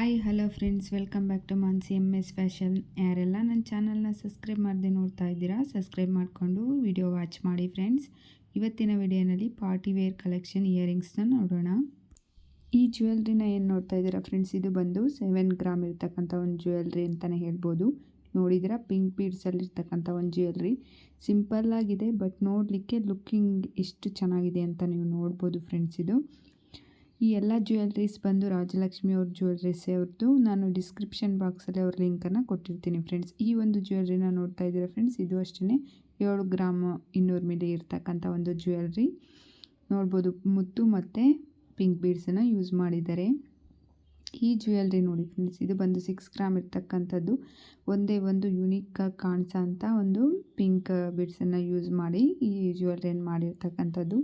Hi hello friends, welcome back to Mansi MS fashion. ಯಾರೆಲ್ಲ ನನ್ನ ಚಾನಲ್ನ ಸಬ್ಸ್ಕ್ರೈಬ್ ಮಾಡದೆ ನೋಡ್ತಾ ಇದ್ದೀರಾ, ಸಬ್ಸ್ಕ್ರೈಬ್ ಮಾಡಿಕೊಂಡು ವಿಡಿಯೋ ವಾಚ್ ಮಾಡಿ ಫ್ರೆಂಡ್ಸ್. ಇವತ್ತಿನ ವಿಡಿಯೋನಲ್ಲಿ ಪಾರ್ಟಿ ವೇರ್ ಕಲೆಕ್ಷನ್ ಇಯರಿಂಗ್ಸ್ನ ನೋಡೋಣ. ಈ ಜ್ಯುವೆಲ್ರಿನ ಏನು ನೋಡ್ತಾ ಇದ್ದೀರಾ ಫ್ರೆಂಡ್ಸ್, ಇದು ಬಂದು 7 ಗ್ರಾಮ್ ಇರ್ತಕ್ಕಂಥ ಒಂದು ಜ್ಯುವೆಲ್ರಿ ಅಂತಲೇ ಹೇಳ್ಬೋದು. ನೋಡಿದಿರಾ, ಪಿಂಕ್ ಬೀಡ್ಸಲ್ಲಿರ್ತಕ್ಕಂಥ ಒಂದು ಜ್ಯುವೆಲ್ರಿ. ಸಿಂಪಲ್ಲಾಗಿದೆ, ಬಟ್ ನೋಡಲಿಕ್ಕೆ ಲುಕ್ಕಿಂಗ್ ಎಷ್ಟು ಚೆನ್ನಾಗಿದೆ ಅಂತ ನೀವು ನೋಡ್ಬೋದು ಫ್ರೆಂಡ್ಸ್. ಇದು ಈ ಎಲ್ಲ ಜ್ಯುವೆಲ್ರೀಸ್ ಬಂದು ರಾಜಲಕ್ಷ್ಮಿ ಅವ್ರ ಜ್ಯುವೆಲ್ರೀಸ್ ಅವ್ರದ್ದು. ನಾನು ಡಿಸ್ಕ್ರಿಪ್ಷನ್ ಬಾಕ್ಸಲ್ಲಿ ಅವ್ರ ಲಿಂಕನ್ನು ಕೊಟ್ಟಿರ್ತೀನಿ ಫ್ರೆಂಡ್ಸ್. ಈ ಒಂದು ಜ್ಯುವೆಲ್ರಿನ ನೋಡ್ತಾ ಇದ್ದೀರಾ ಫ್ರೆಂಡ್ಸ್, ಇದು ಅಷ್ಟೇ 7 ಗ್ರಾಮ್ 200 ಮಿಲಿ ಇರ್ತಕ್ಕಂಥ ಒಂದು ಜ್ಯುವೆಲ್ರಿ. ನೋಡ್ಬೋದು, ಮುತ್ತು ಮತ್ತು ಪಿಂಕ್ ಬೀಡ್ಸನ್ನು ಯೂಸ್ ಮಾಡಿದ್ದಾರೆ. ಈ ಜ್ಯುವೆಲ್ರಿ ನೋಡಿ ಫ್ರೆಂಡ್ಸ್, ಇದು ಬಂದು 6 ಗ್ರಾಮ್ ಇರ್ತಕ್ಕಂಥದ್ದು. ಒಂದೇ ಒಂದು ಯುನೀಕಾಗಿ ಕಾಣಿಸೋ ಅಂಥ ಒಂದು ಪಿಂಕ್ ಬೀಡ್ಸನ್ನು ಯೂಸ್ ಮಾಡಿ ಈ ಜ್ಯುವೆಲ್ರಿಯನ್ನು ಮಾಡಿರ್ತಕ್ಕಂಥದ್ದು.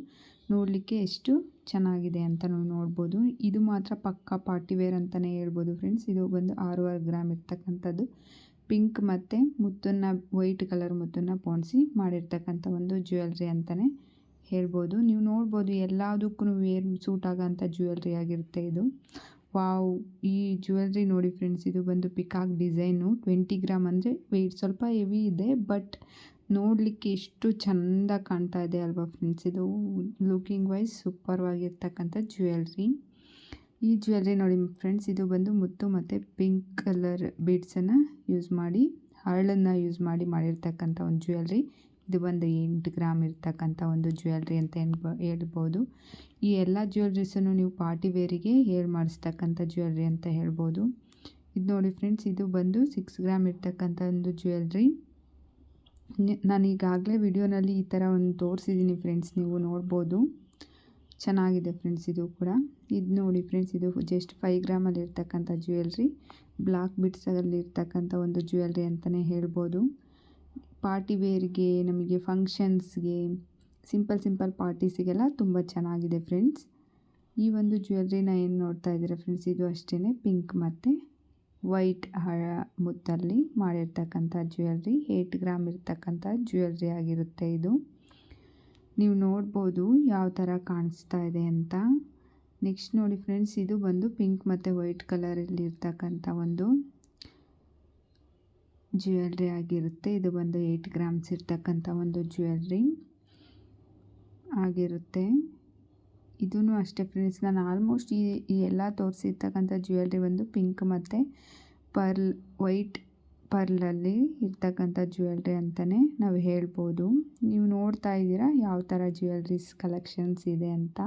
ನೋಡಲಿಕ್ಕೆ ಎಷ್ಟು ಚೆನ್ನಾಗಿದೆ ಅಂತ ನಾವು ನೋಡ್ಬೋದು. ಇದು ಮಾತ್ರ ಪಕ್ಕಾ ಪಾರ್ಟಿವೇರ್ ಅಂತಲೇ ಹೇಳ್ಬೋದು ಫ್ರೆಂಡ್ಸ್. ಇದು ಬಂದು 6.5 ಗ್ರಾಮ್ ಇರ್ತಕ್ಕಂಥದ್ದು. ಪಿಂಕ್ ಮತ್ತು ಮುತ್ತನ್ನು, ವೈಟ್ ಕಲರ್ ಮುತ್ತನ್ನು ಪೋಣಿಸಿ ಮಾಡಿರ್ತಕ್ಕಂಥ ಒಂದು ಜ್ಯುವೆಲ್ರಿ ಅಂತಲೇ ಹೇಳ್ಬೋದು. ನೀವು ನೋಡ್ಬೋದು, ಎಲ್ಲದಕ್ಕೂ ವೇರ್ ಸೂಟ್ ಆಗೋಂಥ ಜ್ಯುವೆಲ್ರಿ ಆಗಿರುತ್ತೆ ಇದು. ವಾವ್, ಈ ಜ್ಯುವೆಲ್ರಿ ನೋಡಿ ಫ್ರೆಂಡ್ಸ್, ಇದು ಬಂದು ಪಿಕಾಕ್ ಡಿಸೈನು. 20 ಗ್ರಾಮ್ ಅಂದರೆ ವೆಯ್ಟ್ ಸ್ವಲ್ಪ ಹೆವಿ ಇದೆ, ಬಟ್ ನೋಡಲಿಕ್ಕೆ ಎಷ್ಟು ಚೆಂದ ಕಾಣ್ತಾ ಇದೆ ಅಲ್ವಾ ಫ್ರೆಂಡ್ಸ್. ಇದು ಲುಕಿಂಗ್ ವೈಸ್ ಸೂಪರ್ವಾಗಿರ್ತಕ್ಕಂಥ ಜ್ಯುವೆಲ್ರಿ. ಈ ಜ್ಯುವೆಲ್ರಿ ನೋಡಿ ಫ್ರೆಂಡ್ಸ್, ಇದು ಬಂದು ಮುತ್ತು ಮತ್ತು ಪಿಂಕ್ ಕಲರ್ ಬೀಡ್ಸನ್ನು ಯೂಸ್ ಮಾಡಿ, ಹರಳನ್ನು ಯೂಸ್ ಮಾಡಿ ಮಾಡಿರ್ತಕ್ಕಂಥ ಒಂದು ಜ್ಯುವೆಲ್ರಿ. ಇದು ಬಂದು 8 ಗ್ರಾಮ್ ಇರ್ತಕ್ಕಂಥ ಒಂದು ಜ್ಯುವೆಲ್ರಿ ಅಂತ ಹೇಳ್ಬೋದು. ಈ ಎಲ್ಲ ಜ್ಯುವೆಲ್ರೀಸನ್ನು ನೀವು ಪಾರ್ಟಿ ವೇರಿಗೆ ಮಾಡಿಸ್ತಕ್ಕಂಥ ಜ್ಯುವೆಲ್ರಿ ಅಂತ ಹೇಳ್ಬೋದು. ಇದು ನೋಡಿ ಫ್ರೆಂಡ್ಸ್, ಇದು ಬಂದು 6 ಗ್ರಾಮ್ ಇರ್ತಕ್ಕಂಥ ಒಂದು ಜ್ಯುವೆಲ್ರಿ. ನಾನು ಈಗಾಗಲೇ ವಿಡಿಯೋನಲ್ಲಿ ಈ ಥರ ಒಂದು ತೋರಿಸಿದ್ದೀನಿ ಫ್ರೆಂಡ್ಸ್, ನೀವು ನೋಡ್ಬೋದು. ಚೆನ್ನಾಗಿದೆ ಫ್ರೆಂಡ್ಸ್ ಇದು ಕೂಡ. ಇದು ನೋಡಿ ಫ್ರೆಂಡ್ಸ್, ಇದು ಜಸ್ಟ್ 5 ಗ್ರಾಮಲ್ಲಿ ಇರ್ತಕ್ಕಂಥ ಜ್ಯುವೆಲ್ರಿ. ಬ್ಲಾಕ್ ಬಿಟ್ಸಲ್ಲಿ ಇರ್ತಕ್ಕಂಥ ಒಂದು ಜ್ಯುವೆಲ್ರಿ ಅಂತಲೇ ಹೇಳ್ಬೋದು. ಪಾರ್ಟಿ ವೇರ್ಗೆ, ನಮಗೆ ಫಂಕ್ಷನ್ಸ್ಗೆ, ಸಿಂಪಲ್ ಪಾರ್ಟೀಸಿಗೆಲ್ಲ ತುಂಬ ಚೆನ್ನಾಗಿದೆ ಫ್ರೆಂಡ್ಸ್. ಈ ಒಂದು ಜ್ಯುವೆಲ್ರಿನ ಏನು ನೋಡ್ತಾ ಇದ್ದೀರಾ ಫ್ರೆಂಡ್ಸ್, ಇದು ಅಷ್ಟೇ ಪಿಂಕ್ ಮತ್ತು ವೈಟ್ ಮುತ್ತಲ್ಲಿ ಮಾಡಿರ್ತಕ್ಕಂಥ ಜ್ಯುವೆಲ್ರಿ. 8 ಗ್ರಾಮ್ ಇರ್ತಕ್ಕಂಥ ಜ್ಯುವೆಲ್ರಿ ಆಗಿರುತ್ತೆ ಇದು. ನೀವು ನೋಡ್ಬೋದು ಯಾವ ಥರ ಕಾಣಿಸ್ತಾ ಇದೆ ಅಂತ. ನೆಕ್ಸ್ಟ್ ನೋಡಿ ಫ್ರೆಂಡ್ಸ್, ಇದು ಬಂದು ಪಿಂಕ್ ಮತ್ತು ವೈಟ್ ಕಲರಲ್ಲಿ ಇರ್ತಕ್ಕಂಥ ಒಂದು ಜ್ಯುವೆಲ್ರಿ ಆಗಿರುತ್ತೆ. ಇದು ಬಂದು 8 ಗ್ರಾಮ್ಸ್ ಇರ್ತಕ್ಕಂಥ ಒಂದು ಜ್ಯುವೆಲ್ರಿ ಆಗಿರುತ್ತೆ. ಇದೂ ಅಷ್ಟೇ ಫ್ರೆಂಡ್ಸ್, ನಾನು ಆಲ್ಮೋಸ್ಟ್ ಈ ಎಲ್ಲ ತೋರಿಸಿರ್ತಕ್ಕಂಥ ಜ್ಯುವೆಲ್ರಿ ಒಂದು ಪಿಂಕ್ ಮತ್ತು ವೈಟ್ ಪರ್ಲಲ್ಲಿ ಇರ್ತಕ್ಕಂಥ ಜ್ಯುವೆಲ್ರಿ ಅಂತಲೇ ನಾವು ಹೇಳ್ಬೋದು. ನೀವು ನೋಡ್ತಾ ಇದ್ದೀರಾ ಯಾವ ಥರ ಜ್ಯುವೆಲ್ರೀಸ್ ಕಲೆಕ್ಷನ್ಸ್ ಇದೆ ಅಂತ.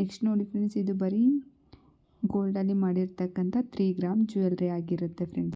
ನೆಕ್ಸ್ಟ್ ನೋಡಿ ಫ್ರೆಂಡ್ಸ್, ಇದು ಬರೀ ಗೋಲ್ಡಲ್ಲಿ ಮಾಡಿರ್ತಕ್ಕಂಥ 3 ಗ್ರಾಮ್ ಜ್ಯುವೆಲ್ರಿ ಆಗಿರುತ್ತೆ ಫ್ರೆಂಡ್ಸ್.